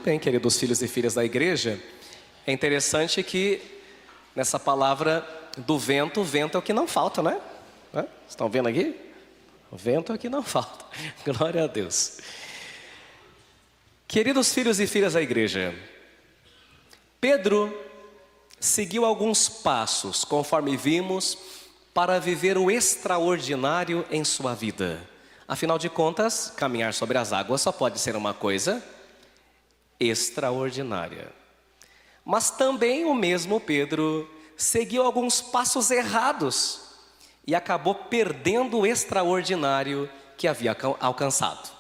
Muito bem, queridos filhos e filhas da igreja. É interessante que nessa palavra do vento, o vento é o que não falta, né? Estão vendo aqui? O vento é o que não falta. Glória a Deus. Queridos filhos e filhas da igreja, Pedro seguiu alguns passos, conforme vimos, para viver o extraordinário em sua vida. Afinal de contas, caminhar sobre as águas só pode ser uma coisa extraordinária. Mas também o mesmo Pedro seguiu alguns passos errados e acabou perdendo o extraordinário que havia alcançado.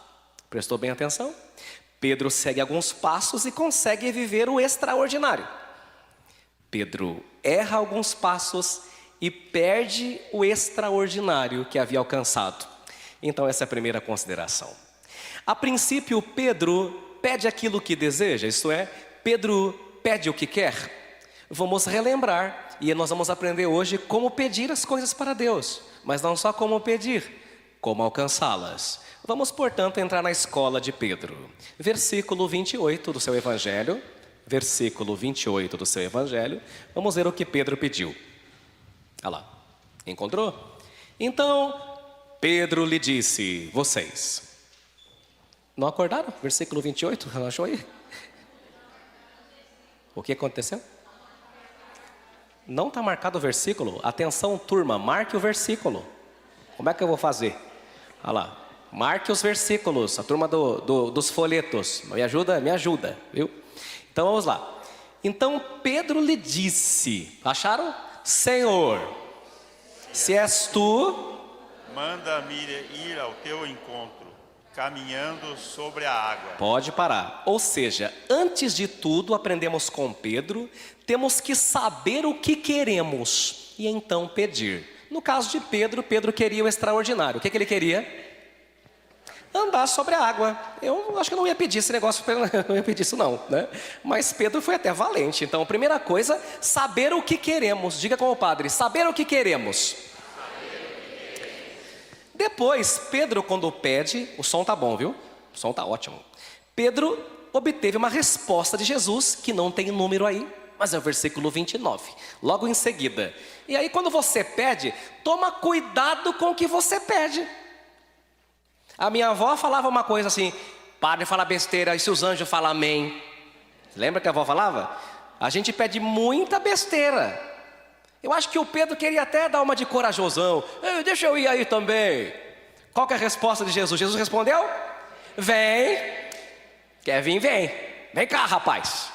Prestou bem atenção? Pedro segue alguns passos e consegue viver o extraordinário. Pedro erra alguns passos e perde o extraordinário que havia alcançado. Então essa é a primeira consideração. A princípio, Pedro pede aquilo que deseja, isto é, Pedro pede o que quer. Vamos relembrar e nós vamos aprender hoje como pedir as coisas para Deus, mas não só como pedir, como alcançá-las. Vamos, portanto, entrar na escola de Pedro. Versículo 28 do seu evangelho, versículo 28 do seu evangelho, vamos ver o que Pedro pediu. Olha lá, encontrou? Então, Pedro lhe disse, vocês não acordaram? Versículo 28, relaxou aí? O que aconteceu? Não está marcado o versículo? Atenção, turma, marque o versículo. Como é que eu vou fazer? Olha lá, marque os versículos, a turma dos folhetos. Me ajuda, viu? Então vamos lá. Então Pedro lhe disse, acharam? Senhor, se és tu, manda-me ir ao teu encontro, caminhando sobre a água. Pode parar. Ou seja, antes de tudo, aprendemos com Pedro, temos que saber o que queremos e então pedir. No caso de Pedro, Pedro queria o extraordinário. O que ele queria? Andar sobre a água. Eu acho que eu não ia pedir esse negócio, não ia pedir isso não, né? Mas Pedro foi até valente. Então, a primeira coisa, saber o que queremos. Diga com o padre, saber o que queremos. Depois, Pedro, quando pede, o som tá bom, viu? O som tá ótimo. Pedro obteve uma resposta de Jesus, que não tem número aí, mas é o versículo 29, logo em seguida. E aí, quando você pede, toma cuidado com o que você pede. A minha avó falava uma coisa assim, padre fala besteira, e se os anjos falam amém? Lembra que a avó falava? A gente pede muita besteira. Eu acho que o Pedro queria até dar uma de corajosão. Deixa eu ir aí também. Qual que é a resposta de Jesus? Jesus respondeu? Vem. Quer vir? Vem. Vem cá, rapaz.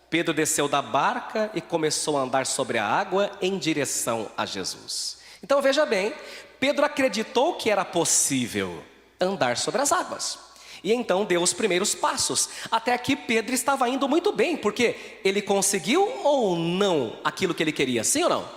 Pedro desceu da barca e começou a andar sobre a água em direção a Jesus. Então veja bem, Pedro acreditou que era possível andar sobre as águas. E então deu os primeiros passos. Até aqui Pedro estava indo muito bem, porque ele conseguiu ou não aquilo que ele queria, sim ou não?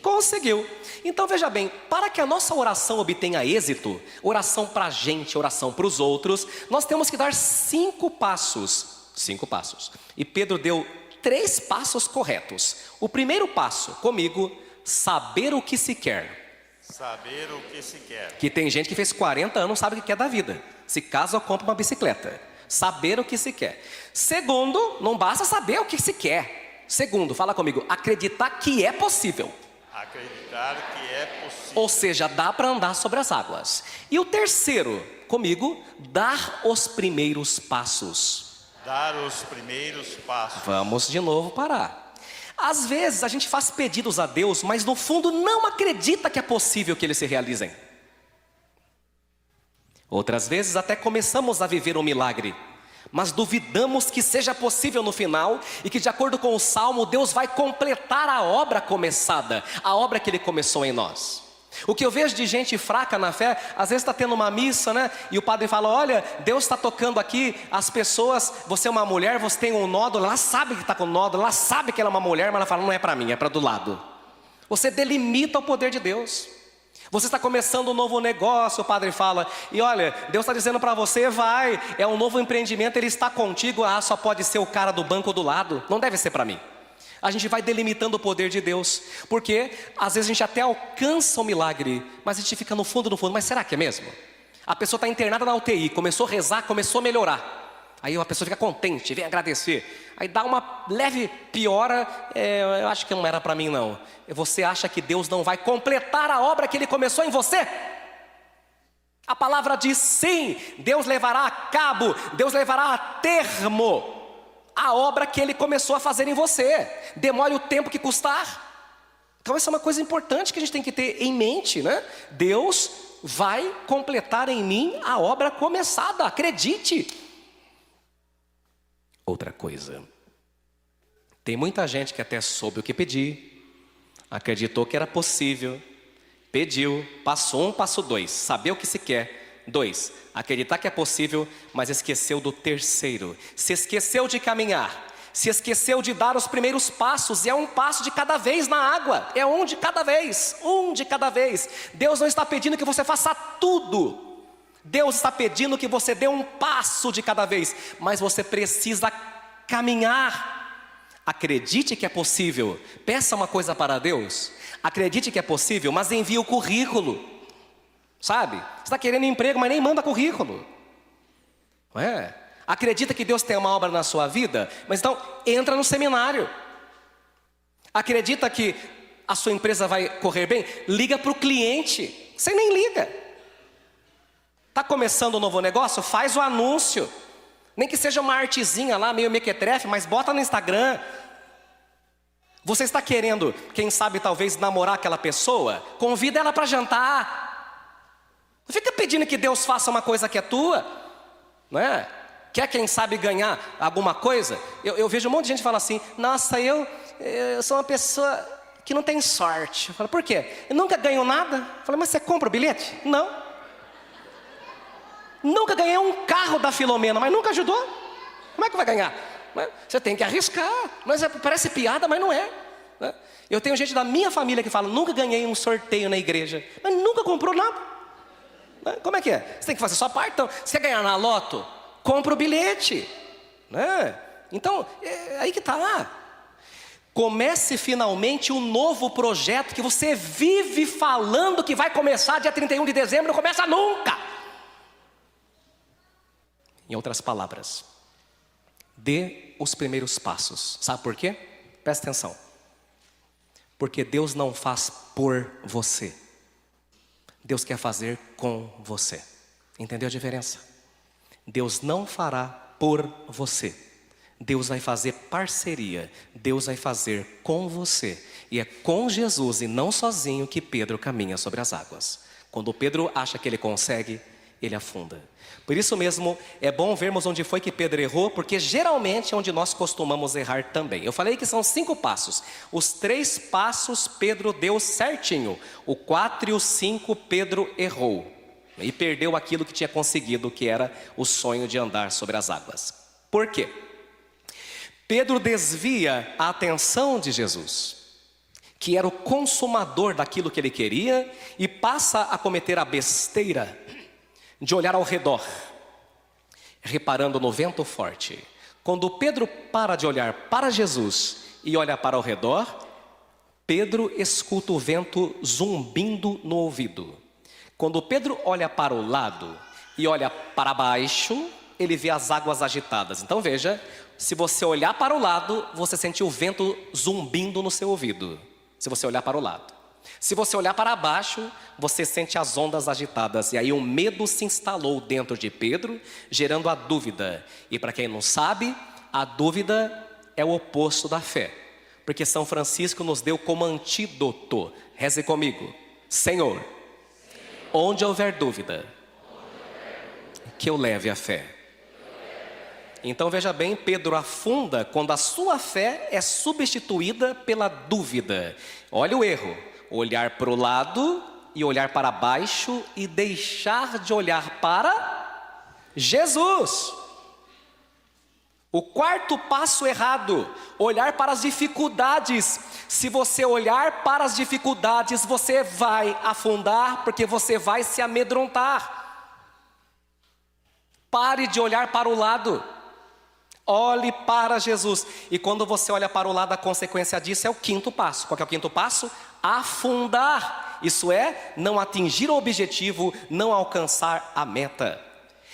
Conseguiu. Então veja bem, para que a nossa oração obtenha êxito, oração para a gente, oração para os outros, nós temos que dar 5 passos. 5 passos. E Pedro deu 3 passos corretos. O primeiro passo, comigo, saber o que se quer. Saber o que se quer. Que tem gente que fez 40 anos, não sabe o que quer da vida. Se casa ou compra uma bicicleta. Saber o que se quer. Segundo, não basta saber o que se quer. Segundo, fala comigo, acreditar que é possível. Acreditar que é possível. Ou seja, dá para andar sobre as águas. E o terceiro, comigo, dar os primeiros passos. Dar os primeiros passos. Vamos de novo parar. Às vezes a gente faz pedidos a Deus, mas no fundo não acredita que é possível que eles se realizem. Outras vezes até começamos a viver um milagre, mas duvidamos que seja possível no final e que, de acordo com o Salmo, Deus vai completar a obra começada, a obra que Ele começou em nós. O que eu vejo de gente fraca na fé, às vezes está tendo uma missa, né? E o padre fala, olha, Deus está tocando aqui as pessoas, você é uma mulher, você tem um nódulo, ela sabe que está com nódulo, ela sabe que ela é uma mulher, mas ela fala, não é para mim, é para do lado. Você delimita o poder de Deus. Você está começando um novo negócio, o padre fala, e olha, Deus está dizendo para você, vai, é um novo empreendimento, Ele está contigo, só pode ser o cara do banco do lado, não deve ser para mim. A gente vai delimitando o poder de Deus, porque às vezes a gente até alcança o milagre, mas a gente fica no fundo, mas será que é mesmo? A pessoa está internada na UTI, começou a rezar, começou a melhorar. Aí a pessoa fica contente, vem agradecer. Aí dá uma leve piora, eu acho que não era para mim não. Você acha que Deus não vai completar a obra que Ele começou em você? A palavra diz sim, Deus levará a cabo, Deus levará a termo a obra que Ele começou a fazer em você. Demore o tempo que custar. Então essa é uma coisa importante que a gente tem que ter em mente, né? Deus vai completar em mim a obra começada, acredite. Outra coisa, tem muita gente que até soube o que pedir, acreditou que era possível, pediu, passo 1, passo 2, saber o que se quer. 2, acreditar que é possível, mas esqueceu do terceiro. Se esqueceu de caminhar, se esqueceu de dar os primeiros passos. E é um passo de cada vez na água, é um de cada vez, um de cada vez. Deus não está pedindo que você faça tudo, Deus está pedindo que você dê um passo de cada vez. Mas você precisa caminhar. Acredite que é possível, peça uma coisa para Deus, acredite que é possível, mas envie o currículo. Sabe, você está querendo emprego, mas nem manda currículo, não é? Acredita que Deus tem uma obra na sua vida, mas então entra no seminário. Acredita que a sua empresa vai correr bem? Liga para o cliente, você nem liga. Está começando um novo negócio? Faz o anúncio, nem que seja uma artezinha lá, meio mequetrefe, mas bota no Instagram. Você está querendo, quem sabe talvez namorar aquela pessoa? Convida ela para jantar. Não fica pedindo que Deus faça uma coisa que é tua, não é? Quer quem sabe ganhar alguma coisa? Eu vejo um monte de gente falar assim: nossa, eu sou uma pessoa que não tem sorte. Eu falo, por quê? Eu nunca ganho nada. Eu falo, mas você compra o bilhete? Não. Nunca ganhei um carro da Filomena, mas nunca ajudou. Como é que vai ganhar? Você tem que arriscar. Mas parece piada, mas não é, né? Eu tenho gente da minha família que fala, nunca ganhei um sorteio na igreja, mas nunca comprou nada, né? Como é que é? Você tem que fazer sua parte. Então, você quer ganhar na loto? Compra o bilhete, né? Então, aí que está lá. Comece finalmente um novo projeto que você vive falando que vai começar dia 31 de dezembro, não começa nunca. Em outras palavras, dê os primeiros passos. Sabe por quê? Presta atenção. Porque Deus não faz por você, Deus quer fazer com você. Entendeu a diferença? Deus não fará por você, Deus vai fazer parceria, Deus vai fazer com você. E é com Jesus e não sozinho que Pedro caminha sobre as águas. Quando Pedro acha que ele consegue, ele afunda. Por isso mesmo, é bom vermos onde foi que Pedro errou, porque geralmente é onde nós costumamos errar também. Eu falei que são 5 passos. Os 3 passos Pedro deu certinho. O 4 e o 5 Pedro errou. E perdeu aquilo que tinha conseguido, que era o sonho de andar sobre as águas. Por quê? Pedro desvia a atenção de Jesus, que era o consumador daquilo que ele queria, e passa a cometer a besteira de olhar ao redor, reparando no vento forte. Quando Pedro para de olhar para Jesus e olha para o redor, Pedro escuta o vento zumbindo no ouvido. Quando Pedro olha para o lado e olha para baixo, ele vê as águas agitadas. Então veja, se você olhar para o lado, você sente o vento zumbindo no seu ouvido. Se você olhar para o lado. Se você olhar para baixo, você sente as ondas agitadas. E aí o medo se instalou dentro de Pedro, gerando a dúvida. E para quem não sabe, a dúvida é o oposto da fé. Porque São Francisco nos deu como antídoto. Reze comigo. Senhor, onde houver dúvida, que eu leve a fé. Então veja bem, Pedro afunda quando a sua fé é substituída pela dúvida. Olha o erro. Olhar para o lado e olhar para baixo e deixar de olhar para Jesus. O 4º passo errado, olhar para as dificuldades. Se você olhar para as dificuldades, você vai afundar, porque você vai se amedrontar. Pare de olhar para o lado. Olhe para Jesus. E quando você olha para o lado, a consequência disso é o 5º passo. Qual que é o 5º passo? Afundar. Isso é, não atingir o objetivo, não alcançar a meta.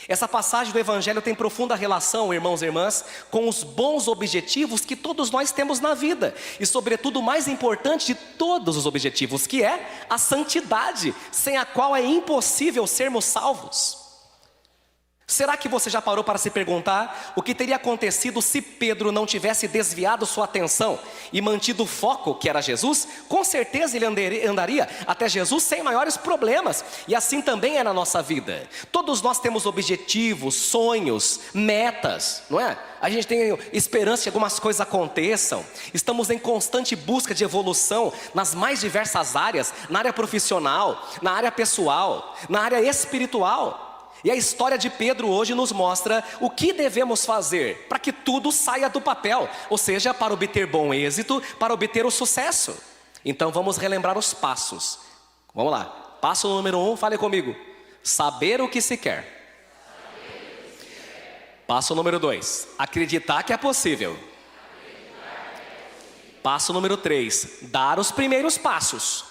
Essa passagem do Evangelho tem profunda relação, irmãos e irmãs, com os bons objetivos que todos nós temos na vida. E sobretudo o mais importante de todos os objetivos, que é a santidade, sem a qual é impossível sermos salvos. Será que você já parou para se perguntar o que teria acontecido se Pedro não tivesse desviado sua atenção e mantido o foco, que era Jesus? Com certeza ele andaria até Jesus sem maiores problemas. E assim também é na nossa vida. Todos nós temos objetivos, sonhos, metas, não é? A gente tem esperança que algumas coisas aconteçam. Estamos em constante busca de evolução nas mais diversas áreas, na área profissional, na área pessoal, na área espiritual. E a história de Pedro hoje nos mostra o que devemos fazer para que tudo saia do papel, ou seja, para obter bom êxito, para obter o sucesso. Então vamos relembrar os passos. Vamos lá, passo número 1, fale comigo. Saber o que se quer. Passo número 2, acreditar que é possível. Passo número 3, dar os primeiros passos.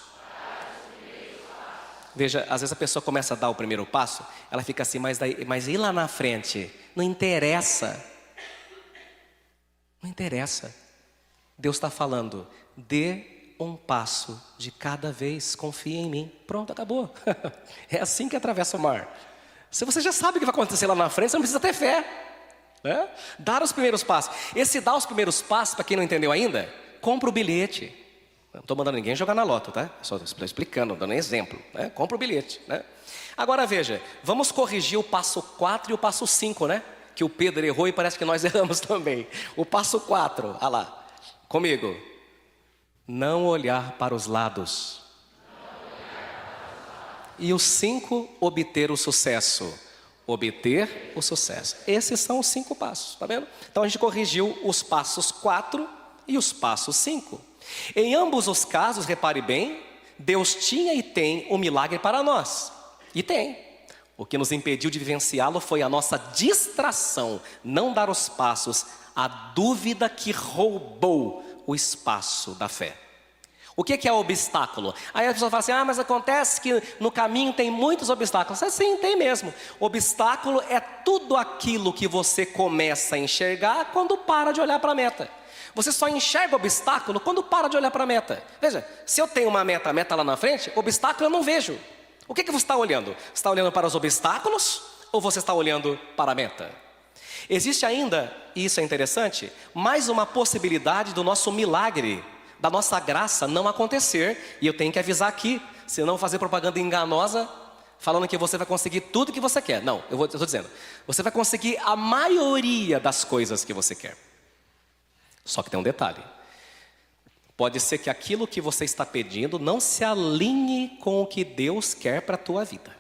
Veja, às vezes a pessoa começa a dar o primeiro passo, ela fica assim, mas e lá na frente? Não interessa. Não interessa. Deus está falando, dê um passo de cada vez, confie em mim. Pronto, acabou. É assim que atravessa o mar. Se você já sabe o que vai acontecer lá na frente, você não precisa ter fé, né? Dar os primeiros passos. Esse dar os primeiros passos, para quem não entendeu ainda, compra o bilhete. Não estou mandando ninguém jogar na loto, tá? Só estou explicando, dando um exemplo, né? Compra o bilhete, né? Agora veja, vamos corrigir o passo 4 e o passo 5, né? Que o Pedro errou e parece que nós erramos também. O passo 4, olha lá, comigo. Não olhar para os lados. E o 5, obter o sucesso. Obter o sucesso. Esses são os 5 passos, tá vendo? Então a gente corrigiu os passos 4 e os passos 5. Em ambos os casos, repare bem, Deus tinha e tem um milagre para nós. E tem. O que nos impediu de vivenciá-lo foi a nossa distração, não dar os passos, a dúvida que roubou o espaço da fé. O que é o obstáculo? Aí a pessoa fala assim, mas acontece que no caminho tem muitos obstáculos. Sim, tem mesmo. Obstáculo é tudo aquilo que você começa a enxergar quando para de olhar para a meta. Você só enxerga o obstáculo quando para de olhar para a meta. Veja, se eu tenho uma meta, a meta lá na frente, obstáculo eu não vejo. O que você está olhando? Você está olhando para os obstáculos ou você está olhando para a meta? Existe ainda, e isso é interessante, mais uma possibilidade do nosso milagre, da nossa graça não acontecer. E eu tenho que avisar aqui, se não fazer propaganda enganosa, falando que você vai conseguir tudo que você quer. Não, eu estou dizendo, você vai conseguir a maioria das coisas que você quer. Só que tem um detalhe. Pode ser que aquilo que você está pedindo não se alinhe com o que Deus quer para a tua vida.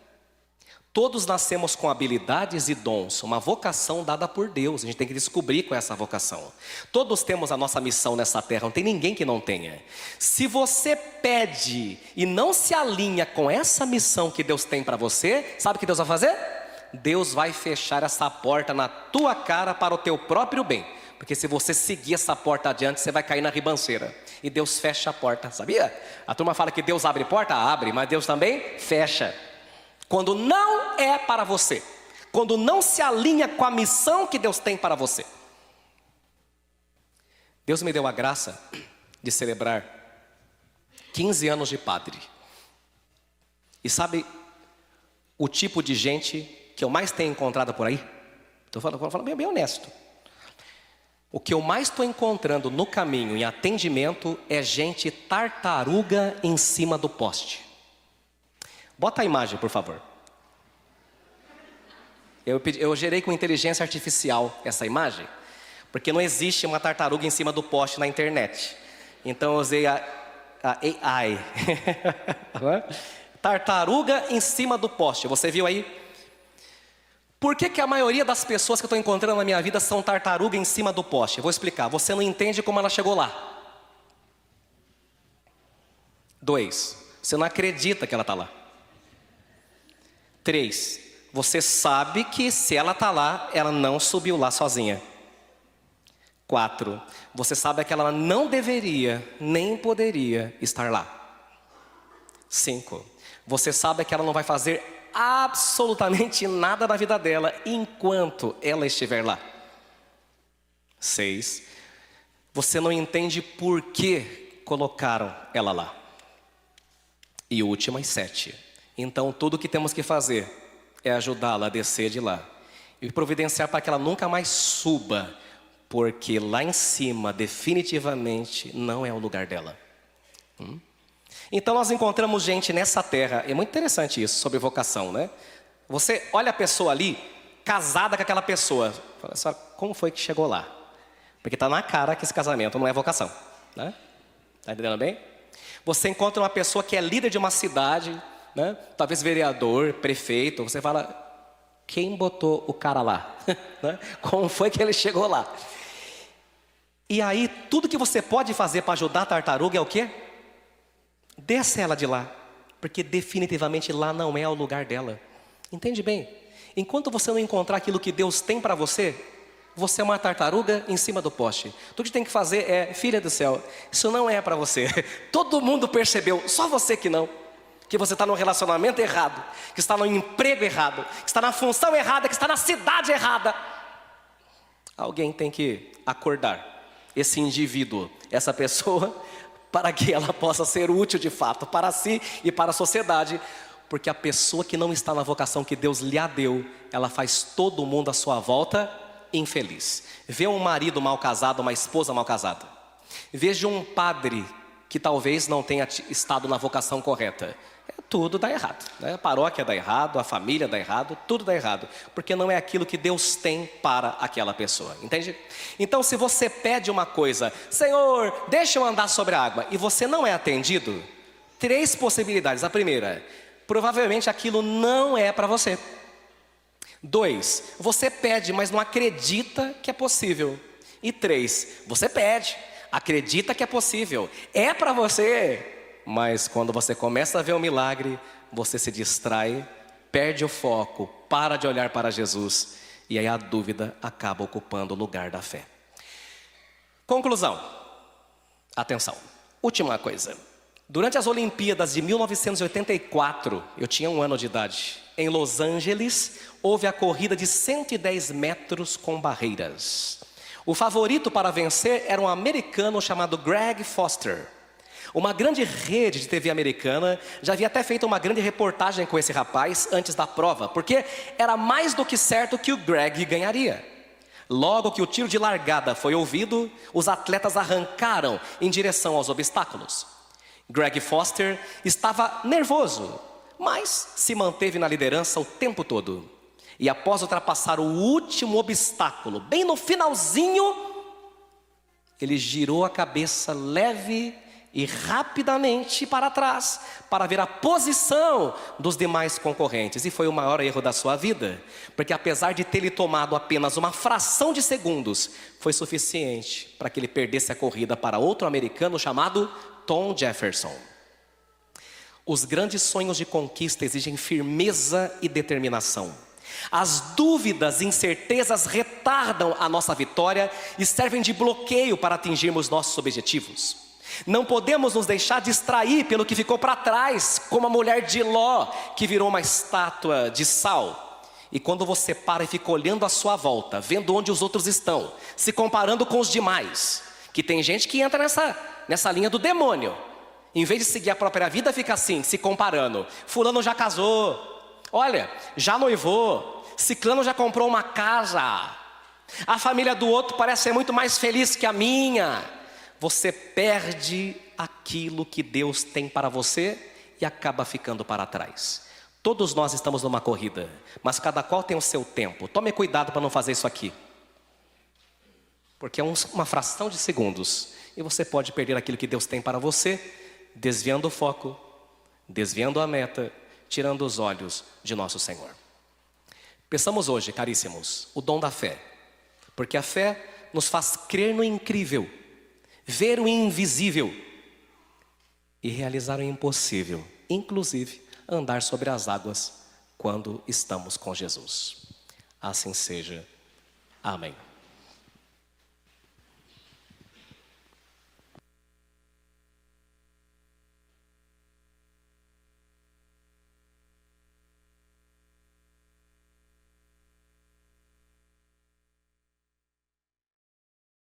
Todos nascemos com habilidades e dons, uma vocação dada por Deus. A gente tem que descobrir qual é essa vocação. Todos temos a nossa missão nessa terra, não tem ninguém que não tenha. Se você pede e não se alinha com essa missão que Deus tem para você, sabe o que Deus vai fazer? Deus vai fechar essa porta na tua cara para o teu próprio bem. Porque se você seguir essa porta adiante, você vai cair na ribanceira. E Deus fecha a porta, sabia? A turma fala que Deus abre porta? Abre, mas Deus também fecha. Quando não é para você. Quando não se alinha com a missão que Deus tem para você. Deus me deu a graça de celebrar 15 anos de padre. E sabe o tipo de gente que eu mais tenho encontrado por aí? Estou falando bem honesto. O que eu mais estou encontrando no caminho, em atendimento, é gente tartaruga em cima do poste. Bota a imagem, por favor. Eu gerei com inteligência artificial essa imagem, porque não existe uma tartaruga em cima do poste na internet. Então eu usei a AI. Tartaruga em cima do poste, você viu aí? Por que a maioria das pessoas que eu estou encontrando na minha vida são tartaruga em cima do poste? Eu vou explicar, você não entende como ela chegou lá. 2, você não acredita que ela está lá. 3, você sabe que se ela está lá, ela não subiu lá sozinha. 4, você sabe que ela não deveria, nem poderia estar lá. 5, você sabe que ela não vai fazer absolutamente nada na vida dela enquanto ela estiver lá. 6. Você não entende por que colocaram ela lá. E últimas 7. Então tudo o que temos que fazer é ajudá-la a descer de lá e providenciar para que ela nunca mais suba, porque lá em cima definitivamente não é o lugar dela. Então nós encontramos gente nessa terra, é muito interessante isso sobre vocação, né? Você olha a pessoa ali, casada com aquela pessoa, fala só, como foi que chegou lá? Porque está na cara que esse casamento não é vocação, né? Está entendendo bem? Você encontra uma pessoa que é líder de uma cidade, né? Talvez vereador, prefeito, você fala, quem botou o cara lá? Né? Como foi que ele chegou lá? E aí, tudo que você pode fazer para ajudar a tartaruga é o quê? Desce ela de lá, porque definitivamente lá não é o lugar dela. Entende bem? Enquanto você não encontrar aquilo que Deus tem para você, você é uma tartaruga em cima do poste. Tudo que tem que fazer é, filha do céu, isso não é para você. Todo mundo percebeu, só você que não. Que você está no relacionamento errado, que está no emprego errado, que está na função errada, que está na cidade errada. Alguém tem que acordar esse indivíduo, essa pessoa, para que ela possa ser útil de fato para si e para a sociedade. Porque a pessoa que não está na vocação que Deus lhe deu, ela faz todo mundo à sua volta infeliz. Vê um marido mal casado, uma esposa mal casada. Veja um padre que talvez não tenha estado na vocação correta. Tudo dá errado, né? A paróquia dá errado, a família dá errado, tudo dá errado. Porque não é aquilo que Deus tem para aquela pessoa, entende? Então se você pede uma coisa, Senhor, deixa eu andar sobre a água, e você não é atendido, 3 possibilidades. A primeira, provavelmente aquilo não é para você. 2, você pede, mas não acredita que é possível. E 3, você pede, acredita que é possível, é para você, mas quando você começa a ver o milagre, você se distrai, perde o foco, para de olhar para Jesus, e aí a dúvida acaba ocupando o lugar da fé. Conclusão. Atenção. Última coisa. Durante as Olimpíadas de 1984, eu tinha 1 ano de idade, em Los Angeles, houve a corrida de 110 metros com barreiras. O favorito para vencer era um americano chamado Greg Foster. Uma grande rede de TV americana já havia até feito uma grande reportagem com esse rapaz antes da prova, porque era mais do que certo que o Greg ganharia. Logo que o tiro de largada foi ouvido, os atletas arrancaram em direção aos obstáculos. Greg Foster estava nervoso, mas se manteve na liderança o tempo todo. E após ultrapassar o último obstáculo, bem no finalzinho, ele girou a cabeça leve e rapidamente para trás, para ver a posição dos demais concorrentes. E foi o maior erro da sua vida, porque apesar de ter lhe tomado apenas uma fração de segundos, foi suficiente para que ele perdesse a corrida para outro americano chamado Tom Jefferson. Os grandes sonhos de conquista exigem firmeza e determinação. As dúvidas e incertezas retardam a nossa vitória e servem de bloqueio para atingirmos nossos objetivos. Não podemos nos deixar distrair pelo que ficou para trás, como a mulher de Ló, que virou uma estátua de sal. E quando você para e fica olhando à sua volta, vendo onde os outros estão, se comparando com os demais, que tem gente que entra nessa linha do demônio. Em vez de seguir a própria vida, fica assim, se comparando. Fulano já casou, olha, já noivou, ciclano já comprou uma casa, a família do outro parece ser muito mais feliz que a minha. Você perde aquilo que Deus tem para você e acaba ficando para trás. Todos nós estamos numa corrida, mas cada qual tem o seu tempo. Tome cuidado para não fazer isso aqui, porque é uma fração de segundos e você pode perder aquilo que Deus tem para você, desviando o foco, desviando a meta, tirando os olhos de nosso Senhor. Pensamos hoje, caríssimos, o dom da fé, porque a fé nos faz crer no incrível, ver o invisível e realizar o impossível, inclusive andar sobre as águas quando estamos com Jesus. Assim seja. Amém.